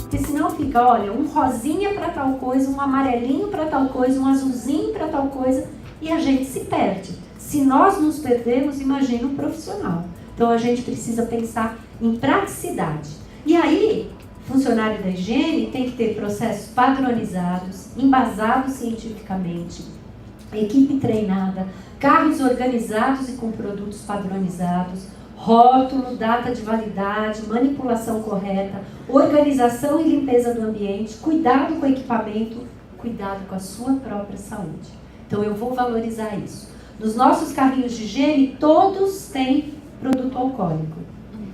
Porque senão fica, olha, um rosinha para tal coisa, um amarelinho para tal coisa, um azulzinho para tal coisa, e a gente se perde. Se nós nos perdemos, imagina um profissional. Então a gente precisa pensar em praticidade. E aí, funcionário da higiene tem que ter processos padronizados, embasados cientificamente, equipe treinada, carros organizados e com produtos padronizados, rótulo, data de validade, manipulação correta, organização e limpeza do ambiente, cuidado com o equipamento, cuidado com a sua própria saúde. Então eu vou valorizar isso. Nos nossos carrinhos de higiene, todos têm produto alcoólico.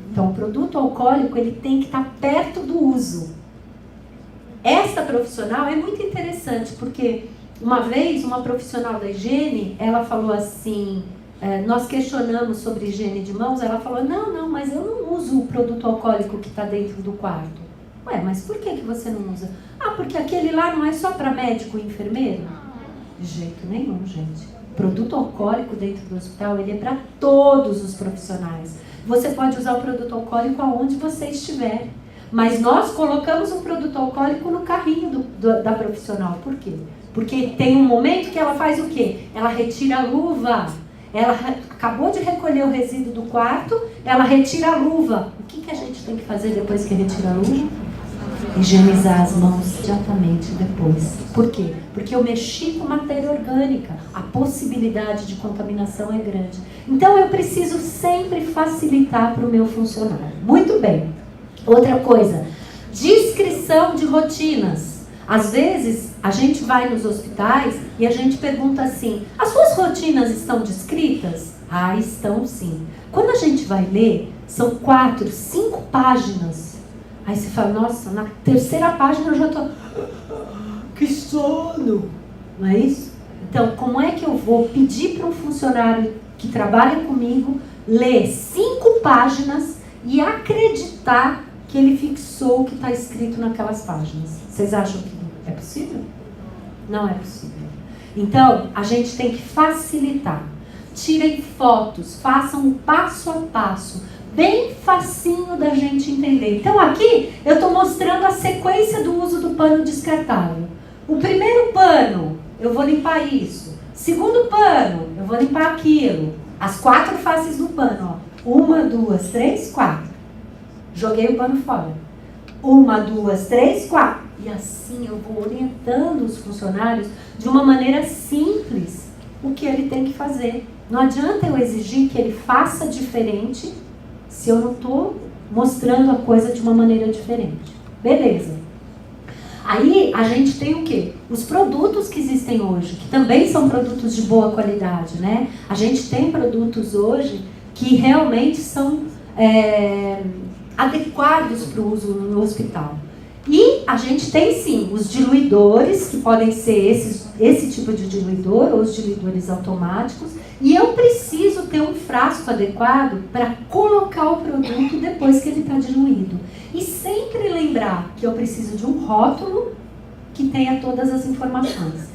Então o produto alcoólico ele tem que estar perto do uso. Esta profissional é muito interessante, porque uma vez uma profissional da higiene, ela falou assim... nós questionamos sobre higiene de mãos, ela falou, não, mas eu não uso o produto alcoólico que está dentro do quarto. Ué, mas por que você não usa? Ah, porque aquele lá não é só para médico e enfermeiro? De jeito nenhum, gente. O produto alcoólico dentro do hospital, ele é para todos os profissionais. Você pode usar o produto alcoólico aonde você estiver. Mas nós colocamos um produto alcoólico no carrinho da profissional. Por quê? Porque tem um momento que ela faz o quê? Ela retira a luva. Ela acabou de recolher o resíduo do quarto, ela retira a luva. O que a gente tem que fazer depois que retira a luva? Higienizar as mãos imediatamente depois. Por quê? Porque eu mexi com matéria orgânica. A possibilidade de contaminação é grande. Então eu preciso sempre facilitar para o meu funcionário. Muito bem. Outra coisa, descrição de rotinas. Às vezes, a gente vai nos hospitais e a gente pergunta assim, as suas rotinas estão descritas? Ah, estão sim. Quando a gente vai ler, são 4, 5 páginas. Aí você fala, nossa, na terceira página eu já estou... Que sono! Não é isso? Então, como é que eu vou pedir para um funcionário que trabalha comigo ler 5 páginas e acreditar que ele fixou o que está escrito naquelas páginas? Vocês acham que é possível? Não é possível. Então, a gente tem que facilitar. Tirem fotos, façam um passo a passo, bem facinho da gente entender. Então, aqui eu estou mostrando a sequência do uso do pano descartável. O primeiro pano, eu vou limpar isso. Segundo pano, eu vou limpar aquilo. As 4 faces do pano, ó. 1, 2, 3, 4. Joguei o pano fora. 1, 2, 3, 4. E assim eu vou orientando os funcionários de uma maneira simples o que ele tem que fazer. Não adianta eu exigir que ele faça diferente se eu não estou mostrando a coisa de uma maneira diferente. Beleza. Aí a gente tem o quê? Os produtos que existem hoje, que também são produtos de boa qualidade, né? A gente tem produtos hoje que realmente são adequados para o uso no hospital. E a gente tem sim os diluidores, que podem ser esse tipo de diluidor, ou os diluidores automáticos, e eu preciso ter um frasco adequado para colocar o produto depois que ele está diluído. E sempre lembrar que eu preciso de um rótulo que tenha todas as informações.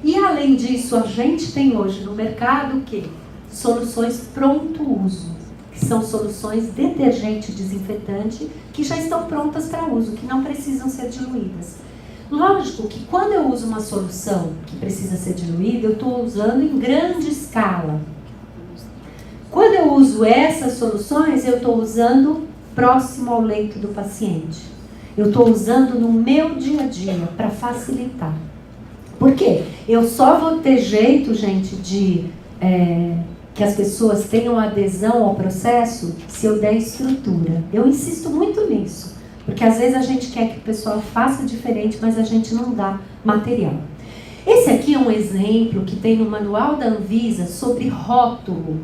E além disso, a gente tem hoje no mercado o quê? Soluções pronto uso, que são soluções detergente e desinfetante que já estão prontas para uso, que não precisam ser diluídas. Lógico que quando eu uso uma solução que precisa ser diluída, eu estou usando em grande escala. Quando eu uso essas soluções, eu estou usando próximo ao leito do paciente. Eu estou usando no meu dia a dia para facilitar. Por quê? Eu só vou ter jeito, gente, de que as pessoas tenham adesão ao processo se eu der estrutura. Eu insisto muito nisso, porque às vezes a gente quer que o pessoal faça diferente, mas a gente não dá material. Esse aqui é um exemplo que tem no manual da Anvisa sobre rótulo,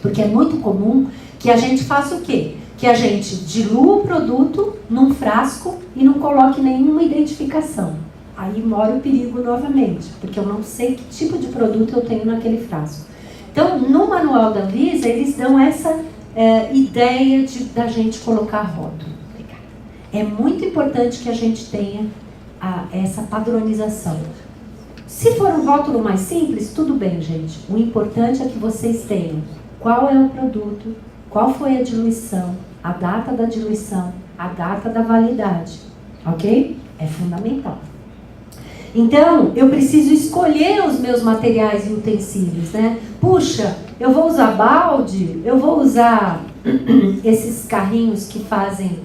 porque é muito comum que a gente faça o quê? Que a gente dilua o produto num frasco e não coloque nenhuma identificação. Aí mora o perigo novamente, porque eu não sei que tipo de produto eu tenho naquele frasco. Então, no manual da Anvisa, eles dão essa ideia da gente colocar rótulo. É muito importante que a gente tenha essa padronização. Se for um rótulo mais simples, tudo bem, gente. O importante é que vocês tenham qual é o produto, qual foi a diluição, a data da diluição, a data da validade, ok? É fundamental. Então, eu preciso escolher os meus materiais e utensílios, né? Puxa, eu vou usar balde, eu vou usar esses carrinhos que fazem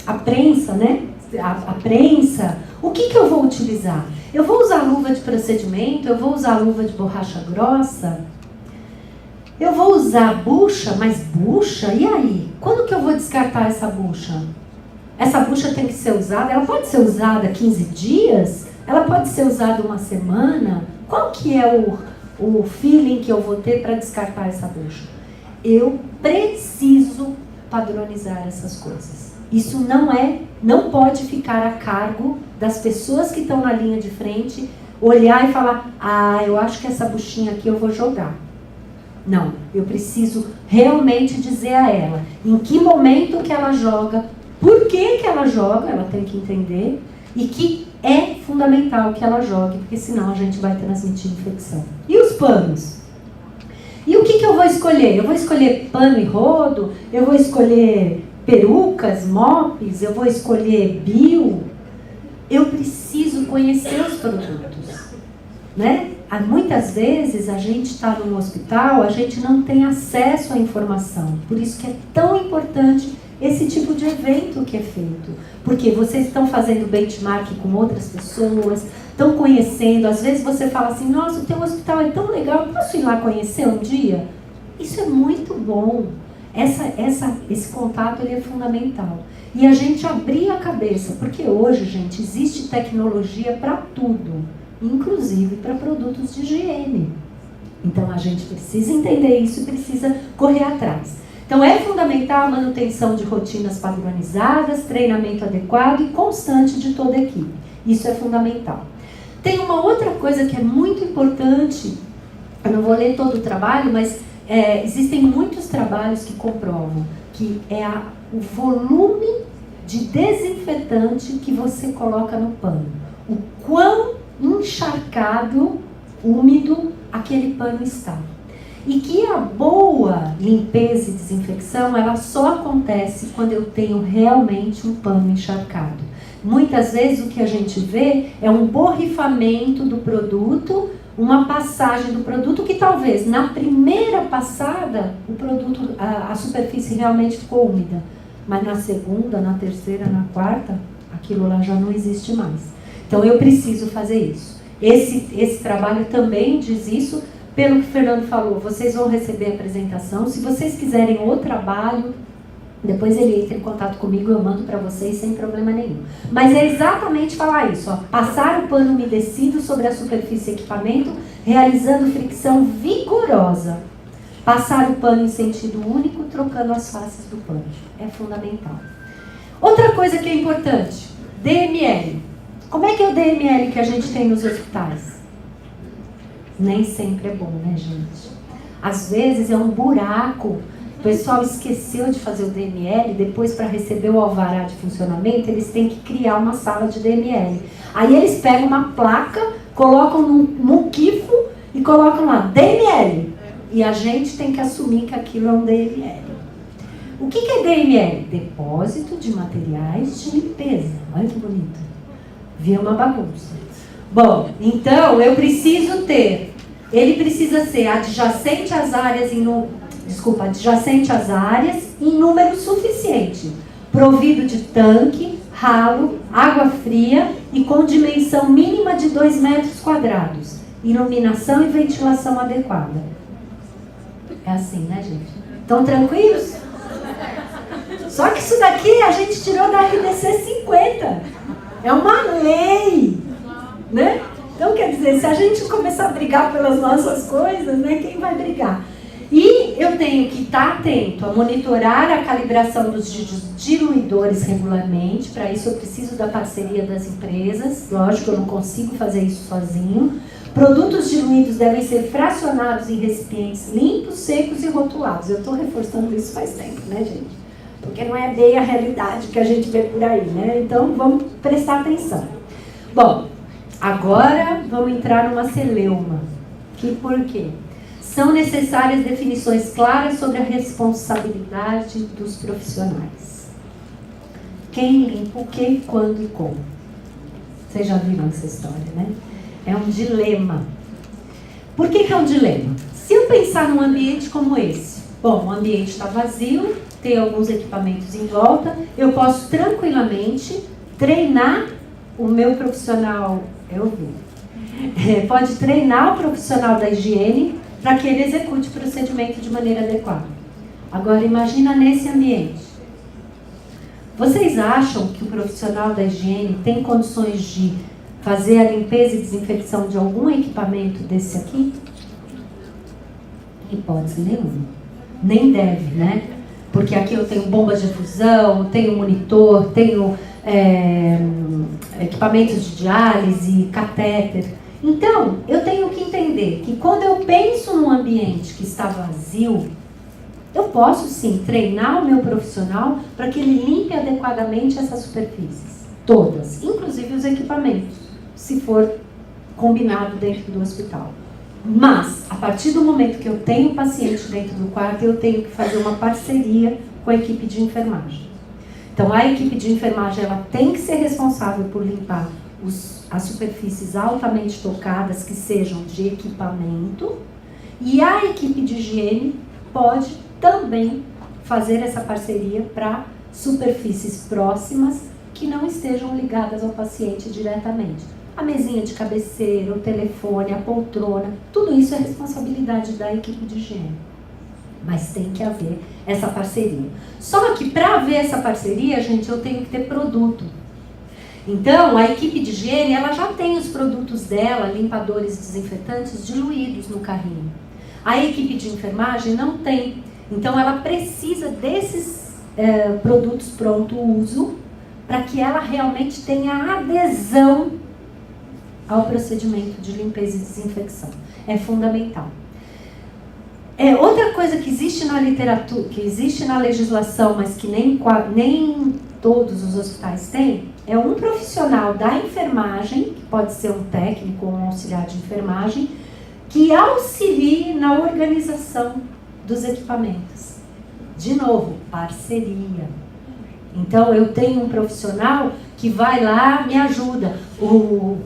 a prensa, né? A prensa. O que eu vou utilizar? Eu vou usar luva de procedimento, eu vou usar luva de borracha grossa, eu vou usar bucha, mas bucha? E aí? Quando que eu vou descartar essa bucha? Essa bucha tem que ser usada, ela pode ser usada 15 dias? Ela pode ser usada uma semana? Qual que é o feeling que eu vou ter para descartar essa bucha? Eu preciso padronizar essas coisas. Isso não pode ficar a cargo das pessoas que estão na linha de frente, olhar e falar, eu acho que essa buchinha aqui eu vou jogar. Não, eu preciso realmente dizer a ela em que momento que ela joga, por que ela joga, ela tem que entender, e que é fundamental que ela jogue, porque senão a gente vai transmitir infecção. E os panos? E o que eu vou escolher? Eu vou escolher pano e rodo? Eu vou escolher perucas, mops? Eu vou escolher bio? Eu preciso conhecer os produtos, né? Muitas vezes a gente está num hospital, a gente não tem acesso à informação. Por isso que é tão importante esse tipo de evento que é feito. Porque vocês estão fazendo benchmark com outras pessoas, estão conhecendo. Às vezes você fala assim, nossa, o teu hospital é tão legal, posso ir lá conhecer um dia? Isso é muito bom. Esse contato ele é fundamental. E a gente abrir a cabeça, porque hoje, gente, existe tecnologia para tudo, inclusive para produtos de higiene. Então a gente precisa entender isso e precisa correr atrás. Então é fundamental a manutenção de rotinas padronizadas, treinamento adequado e constante de toda a equipe. Isso é fundamental. Tem uma outra coisa que é muito importante, eu não vou ler todo o trabalho, mas existem muitos trabalhos que comprovam que é o volume de desinfetante que você coloca no pano. O quão encharcado, úmido, aquele pano está. E que a boa limpeza e desinfecção, ela só acontece quando eu tenho realmente um pano encharcado. Muitas vezes o que a gente vê é um borrifamento do produto, uma passagem do produto que talvez na primeira passada o produto, a superfície realmente ficou úmida. Mas na segunda, na terceira, na quarta, aquilo lá já não existe mais. Então eu preciso fazer isso. Esse trabalho também diz isso. Pelo que o Fernando falou, vocês vão receber a apresentação. Se vocês quiserem o trabalho, depois ele entra em contato comigo, eu mando para vocês sem problema nenhum. Mas é exatamente falar isso, ó, passar o pano umedecido sobre a superfície equipamento, realizando fricção vigorosa. Passar o pano em sentido único, trocando as faces do pano. É fundamental. Outra coisa que é importante, DML. Como é que é o DML que a gente tem nos hospitais? Nem sempre é bom, né, gente? Às vezes é um buraco. O pessoal esqueceu de fazer o DML, depois para receber o alvará de funcionamento, eles têm que criar uma sala de DML. Aí eles pegam uma placa, colocam num muquifo e colocam lá, DML. E a gente tem que assumir que aquilo é um DML. O que é DML? Depósito de materiais de limpeza. Olha que bonito. Vira uma bagunça. Bom, então eu preciso ter, ele precisa ser adjacente às áreas em número suficiente, provido de tanque, ralo, água fria e com dimensão mínima de 2 metros quadrados, iluminação e ventilação adequada. É assim, né, gente? Estão tranquilos? Só que isso daqui a gente tirou da RDC 50. É uma lei, né? Então, quer dizer, se a gente começar a brigar pelas nossas coisas, né, quem vai brigar? E eu tenho que estar atento a monitorar a calibração dos diluidores regularmente. Para isso eu preciso da parceria das empresas. Lógico, eu não consigo fazer isso sozinho. Produtos diluídos devem ser fracionados em recipientes limpos, secos e rotulados. Eu estou reforçando isso faz tempo, né, gente? Porque não é bem a realidade que a gente vê por aí, né? Então, vamos prestar atenção. Bom, Agora vamos entrar numa celeuma. Por quê? São necessárias definições claras sobre a responsabilidade dos profissionais. Quem limpa o que, quando e como. Vocês já viram essa história, né? É um dilema. Por que é um dilema? Se eu pensar num ambiente como esse, bom, o ambiente está vazio, tem alguns equipamentos em volta, eu posso tranquilamente treinar o meu profissional, pode treinar o profissional da higiene para que ele execute o procedimento de maneira adequada. Agora, imagina nesse ambiente. Vocês acham que o profissional da higiene tem condições de fazer a limpeza e desinfecção de algum equipamento desse aqui? Hipótese nenhuma. Nem deve, né? Porque aqui eu tenho bombas de efusão, tenho monitor, tenho equipamentos de diálise, catéter. Então, eu tenho que entender que quando eu penso num ambiente que está vazio, eu posso sim treinar o meu profissional para que ele limpe adequadamente essas superfícies. Todas, inclusive os equipamentos, se for combinado dentro do hospital. Mas, a partir do momento que eu tenho o paciente dentro do quarto, eu tenho que fazer uma parceria com a equipe de enfermagem. Então, a equipe de enfermagem ela tem que ser responsável por limpar as superfícies altamente tocadas, que sejam de equipamento, e a equipe de higiene pode também fazer essa parceria para superfícies próximas que não estejam ligadas ao paciente diretamente. A mesinha de cabeceira, o telefone, a poltrona, tudo isso é responsabilidade da equipe de higiene. Mas tem que haver essa parceria. Só que para haver essa parceria, gente, eu tenho que ter produto. Então, a equipe de higiene, ela já tem os produtos dela, limpadores e desinfetantes, diluídos no carrinho. A equipe de enfermagem não tem. Então, ela precisa desses produtos pronto uso para que ela realmente tenha adesão ao procedimento de limpeza e desinfecção. É fundamental. Outra coisa que existe na literatura, que existe na legislação, mas que nem todos os hospitais têm, é um profissional da enfermagem, que pode ser um técnico ou um auxiliar de enfermagem, que auxilie na organização dos equipamentos. De novo, parceria. Então, eu tenho um profissional que vai lá, me ajuda. O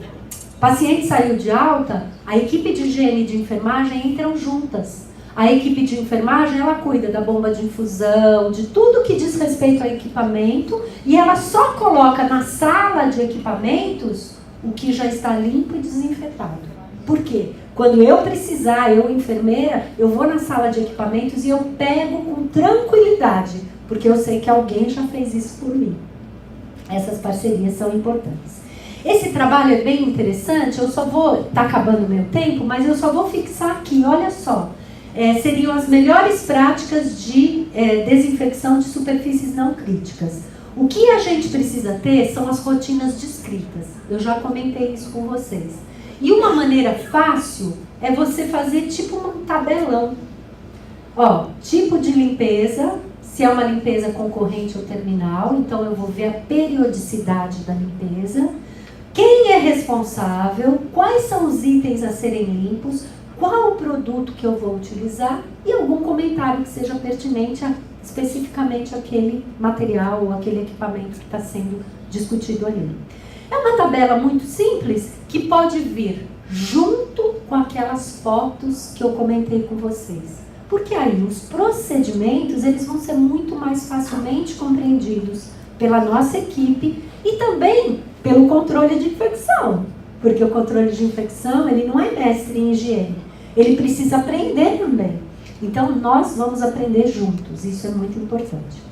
paciente saiu de alta, a equipe de higiene e de enfermagem entram juntas. A equipe de enfermagem, ela cuida da bomba de infusão, de tudo que diz respeito ao equipamento, e ela só coloca na sala de equipamentos o que já está limpo e desinfetado. Por quê? Quando eu precisar, eu enfermeira, eu vou na sala de equipamentos e eu pego com tranquilidade, porque eu sei que alguém já fez isso por mim. Essas parcerias são importantes. Esse trabalho é bem interessante, eu só vou, está acabando o meu tempo, mas eu só vou fixar aqui, olha só. Seriam as melhores práticas de desinfecção de superfícies não críticas. O que a gente precisa ter são as rotinas descritas. Eu já comentei isso com vocês. E uma maneira fácil é você fazer tipo um tabelão. Ó, tipo de limpeza, se é uma limpeza concorrente ou terminal, então eu vou ver a periodicidade da limpeza. Quem é responsável, quais são os itens a serem limpos, qual o produto que eu vou utilizar e algum comentário que seja pertinente especificamente àquele material ou aquele equipamento que está sendo discutido ali. É uma tabela muito simples que pode vir junto com aquelas fotos que eu comentei com vocês. Porque aí os procedimentos eles vão ser muito mais facilmente compreendidos pela nossa equipe e também pelo controle de infecção. Porque o controle de infecção, ele não é mestre em higiene. Ele precisa aprender também. Então, nós vamos aprender juntos. Isso é muito importante.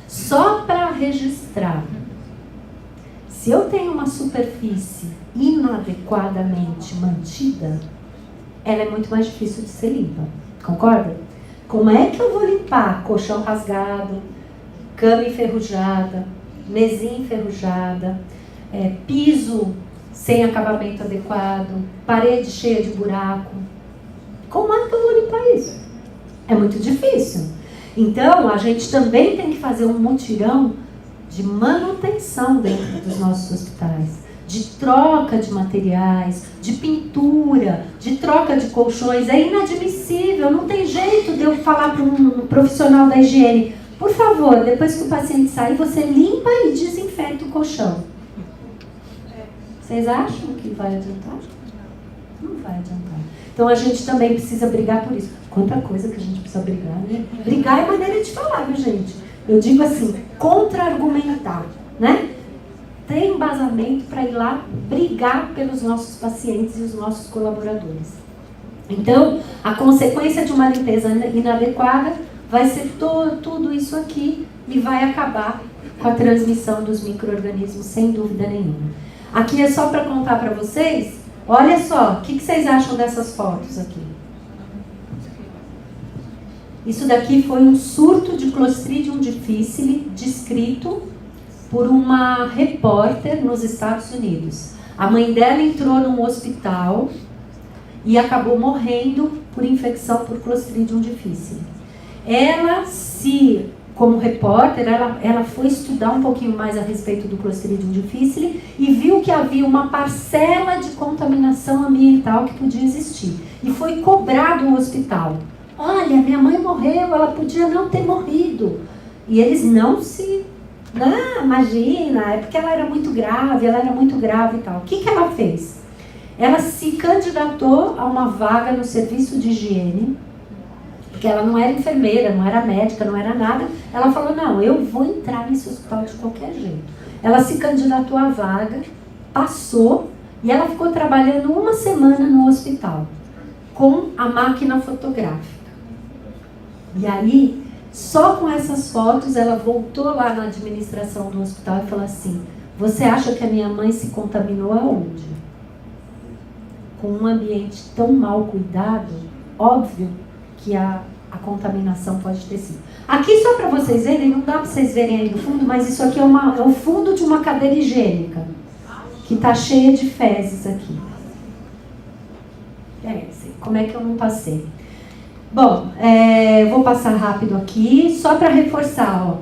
Só para registrar, se eu tenho uma superfície inadequadamente mantida, ela é muito mais difícil de ser limpa. Concorda? Como é que eu vou limpar colchão rasgado, cama enferrujada, mesinha enferrujada, piso sem acabamento adequado, parede cheia de buraco? Como é que eu vou limpar isso? É muito difícil. Então, a gente também tem que fazer um mutirão de manutenção dentro dos nossos hospitais, de troca de materiais, de pintura, de troca de colchões, é inadmissível. Não tem jeito de eu falar para um profissional da higiene: por favor, depois que o paciente sair, você limpa e desinfeta o colchão. Vocês acham que vai adiantar? Não vai adiantar. Então a gente também precisa brigar por isso. Quanta coisa que a gente precisa brigar, né? Brigar é maneira de falar, viu, gente? Eu digo assim, contra-argumentar, né? Tem embasamento para ir lá brigar pelos nossos pacientes e os nossos colaboradores. Então, a consequência de uma limpeza inadequada vai ser tudo isso aqui e vai acabar com a transmissão dos micro-organismos, sem dúvida nenhuma. Aqui é só para contar para vocês, olha só, o que vocês acham dessas fotos aqui? Isso daqui foi um surto de Clostridium difficile descrito por uma repórter nos Estados Unidos. A mãe dela entrou num hospital e acabou morrendo por infecção por Clostridium difficile. Ela, como repórter, ela foi estudar um pouquinho mais a respeito do Clostridium difficile e viu que havia uma parcela de contaminação ambiental que podia existir. E foi cobrado o hospital. Olha, minha mãe morreu, ela podia não ter morrido. E eles não se... Não, imagina, é porque ela era muito grave e tal. O que ela fez? Ela se candidatou a uma vaga no serviço de higiene, porque ela não era enfermeira, não era médica, não era nada. Ela falou: não, eu vou entrar nesse hospital de qualquer jeito. Ela se candidatou à vaga, passou, e ela ficou trabalhando uma semana no hospital, com a máquina fotográfica. E aí, só com essas fotos, ela voltou lá na administração do hospital e falou assim: você acha que a minha mãe se contaminou aonde? Com um ambiente tão mal cuidado, óbvio que a contaminação pode ter sido. Aqui, só para vocês verem, não dá para vocês verem aí no fundo, mas isso aqui é o fundo de uma cadeira higiênica, que está cheia de fezes aqui. Como é que eu não passei? Bom, eu vou passar rápido aqui, só para reforçar, ó.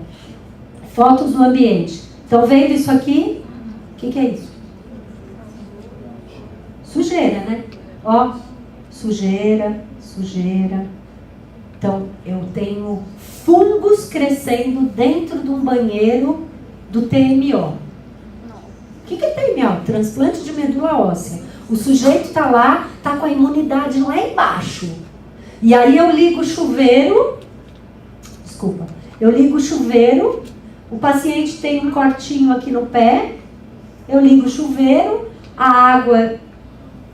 Fotos do ambiente. Estão vendo isso aqui? O que é isso? Sujeira, né? Ó, sujeira. Então, eu tenho fungos crescendo dentro de um banheiro do TMO. O que é TMO? Transplante de medula óssea. O sujeito está lá, está com a imunidade lá embaixo. E aí eu ligo o chuveiro, o paciente tem um cortinho aqui no pé, eu ligo o chuveiro, a água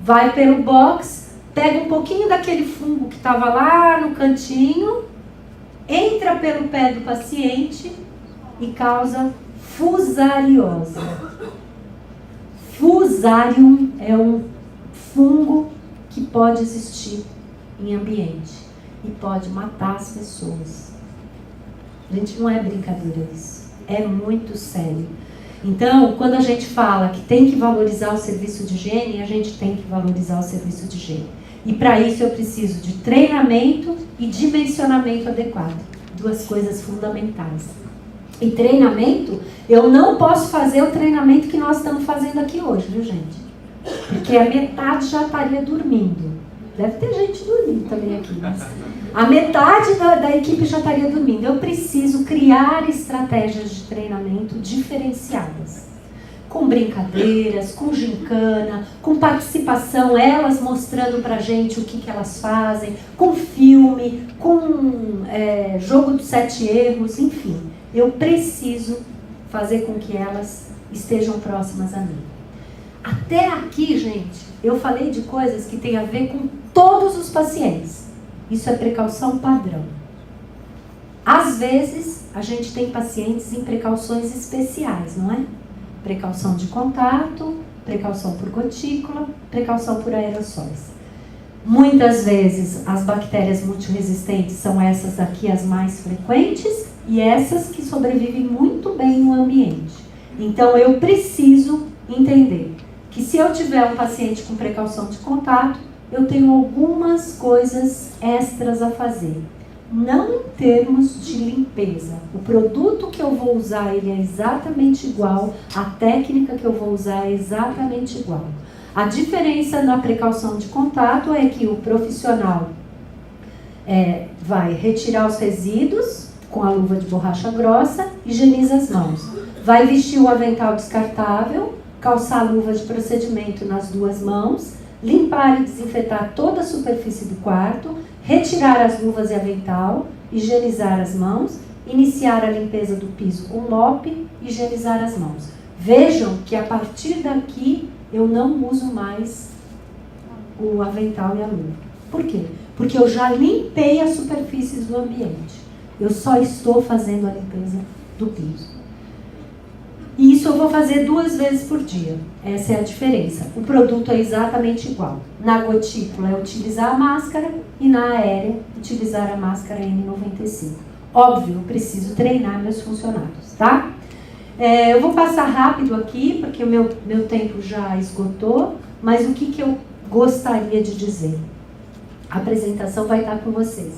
vai pelo box, pega um pouquinho daquele fungo que estava lá no cantinho, entra pelo pé do paciente e causa fusariose. Fusarium é um fungo que pode existir em ambiente e pode matar as pessoas. Gente, não é brincadeira isso, é muito sério. Então, quando a gente fala que tem que valorizar o serviço de higiene, a gente tem que valorizar o serviço de higiene. E para isso eu preciso de treinamento e dimensionamento adequado, duas coisas fundamentais. E treinamento, eu não posso fazer o treinamento que nós estamos fazendo aqui hoje, viu, gente? Porque a metade já estaria dormindo. Deve ter gente dormindo também aqui, mas a metade da equipe já estaria dormindo. Eu preciso criar estratégias de treinamento diferenciadas. Com brincadeiras, com gincana, com participação, elas mostrando pra gente o que elas fazem, com filme, com jogo dos 7 erros, enfim. Eu preciso fazer com que elas estejam próximas a mim. Até aqui, gente, eu falei de coisas que têm a ver com todos os pacientes. Isso é precaução padrão. Às vezes, a gente tem pacientes em precauções especiais, não é? Precaução de contato, precaução por gotícula, precaução por aerossóis. Muitas vezes, as bactérias multiresistentes são essas aqui as mais frequentes e essas que sobrevivem muito bem no ambiente. Então, eu preciso entender que se eu tiver um paciente com precaução de contato, eu tenho algumas coisas extras a fazer. não em termos de limpeza. O produto que eu vou usar, ele é exatamente igual, a técnica que eu vou usar é exatamente igual. A diferença na precaução de contato é que o profissional vai retirar os resíduos com a luva de borracha grossa, higieniza as mãos. Vai vestir o avental descartável, calçar a luva de procedimento nas duas mãos, limpar e desinfetar toda a superfície do quarto, retirar as luvas e avental, higienizar as mãos, iniciar a limpeza do piso com mop, higienizar as mãos. Vejam que a partir daqui eu não uso mais o avental e a luva. Por quê? Porque eu já limpei as superfícies do ambiente. Eu só estou fazendo a limpeza do piso. E isso eu vou fazer 2 vezes por dia. Essa é a diferença. O produto é exatamente igual. Na gotícula é utilizar a máscara e na aérea utilizar a máscara N95. Óbvio, eu preciso treinar meus funcionários, tá? Eu vou passar rápido aqui, porque o meu tempo já esgotou, mas o que eu gostaria de dizer? A apresentação vai estar com vocês.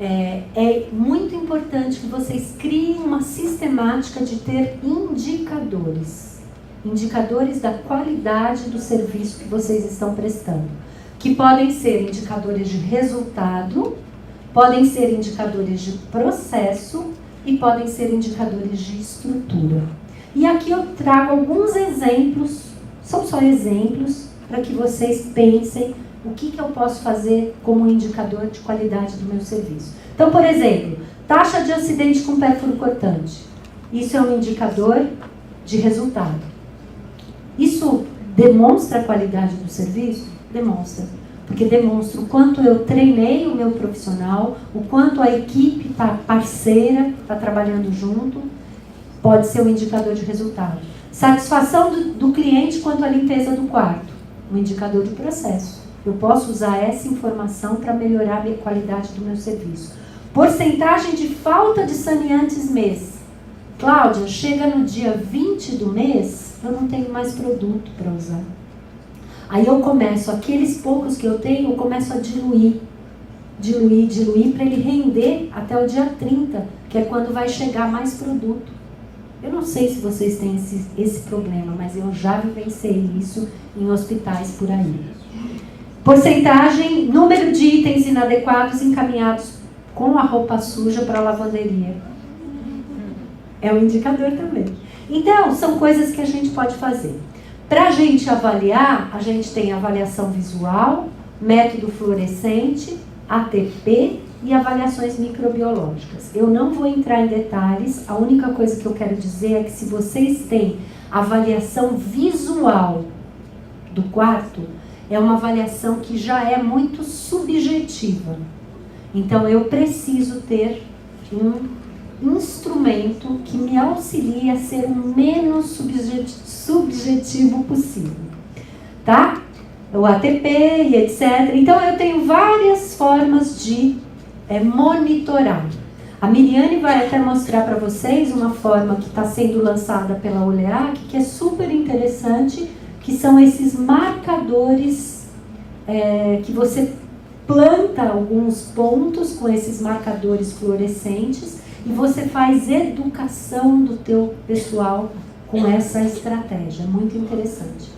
É muito importante que vocês criem uma sistemática de ter indicadores. Indicadores da qualidade do serviço que vocês estão prestando. Que podem ser indicadores de resultado, podem ser indicadores de processo e podem ser indicadores de estrutura. E aqui eu trago alguns exemplos, são só exemplos, para que vocês pensem o que eu posso fazer como indicador de qualidade do meu serviço. Então, por exemplo, taxa de acidente com pérfuro cortante. Isso é um indicador de resultado. Isso demonstra a qualidade do serviço? Demonstra. Porque demonstra o quanto eu treinei o meu profissional, o quanto a equipe está parceira, está trabalhando junto. Pode ser um indicador de resultado. Satisfação do cliente quanto à limpeza do quarto. Um indicador de processo. Eu posso usar essa informação para melhorar a qualidade do meu serviço. Porcentagem de falta de saneantes mês. Cláudia, chega no dia 20 do mês, eu não tenho mais produto para usar. Aí eu começo, aqueles poucos que eu tenho, eu começo a diluir para ele render até o dia 30, que é quando vai chegar mais produto. Eu não sei se vocês têm esse problema, mas eu já vivenciei isso em hospitais por aí. Porcentagem, número de itens inadequados encaminhados com a roupa suja para a lavanderia. É um indicador também. Então, são coisas que a gente pode fazer. Para a gente avaliar, a gente tem avaliação visual, método fluorescente, ATP e avaliações microbiológicas. Eu não vou entrar em detalhes, a única coisa que eu quero dizer é que se vocês têm avaliação visual do quarto, é uma avaliação que já é muito subjetiva. Então, eu preciso ter um instrumento que me auxilie a ser o menos subjetivo possível. Tá? O ATP e etc. Então, eu tenho várias formas de monitorar. A Miriane vai até mostrar para vocês uma forma que está sendo lançada pela Oleac, que é super interessante, que são esses marcadores que você planta alguns pontos com esses marcadores fluorescentes e você faz educação do teu pessoal com essa estratégia. Muito interessante.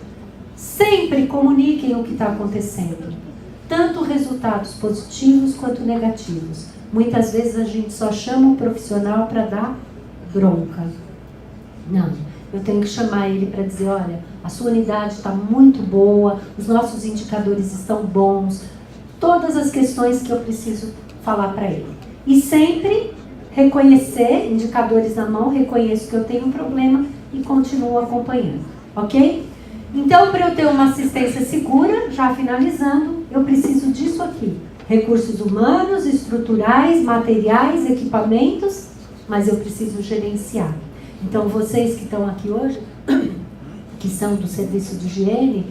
Sempre comuniquem o que está acontecendo, tanto resultados positivos quanto negativos. Muitas vezes a gente só chama o profissional para dar bronca. Não, eu tenho que chamar ele para dizer, olha, a sua unidade está muito boa, os nossos indicadores estão bons, todas as questões que eu preciso falar para ele. E sempre reconhecer, indicadores na mão, reconheço que eu tenho um problema e continuo acompanhando, ok? Então, para eu ter uma assistência segura, já finalizando, eu preciso disso aqui. Recursos humanos, estruturais, materiais, equipamentos, mas eu preciso gerenciar. Então, vocês que estão aqui hoje, que são do serviço de higiene,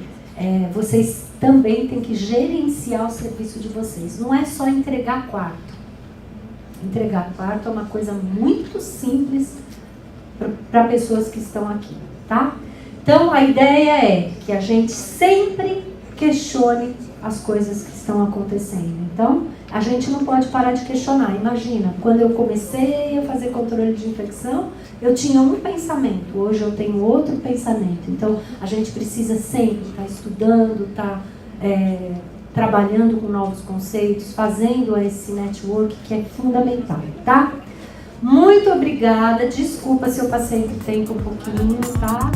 vocês também têm que gerenciar o serviço de vocês. Não é só entregar quarto. Entregar quarto é uma coisa muito simples para pessoas que estão aqui, tá? Então, a ideia é que a gente sempre questione as coisas que estão acontecendo. Então, a gente não pode parar de questionar. Imagina, quando eu comecei a fazer controle de infecção, eu tinha um pensamento, hoje eu tenho outro pensamento. Então, a gente precisa sempre estar estudando, estar trabalhando com novos conceitos, fazendo esse network que é fundamental, tá? Muito obrigada, desculpa se eu passei do tempo um pouquinho, tá?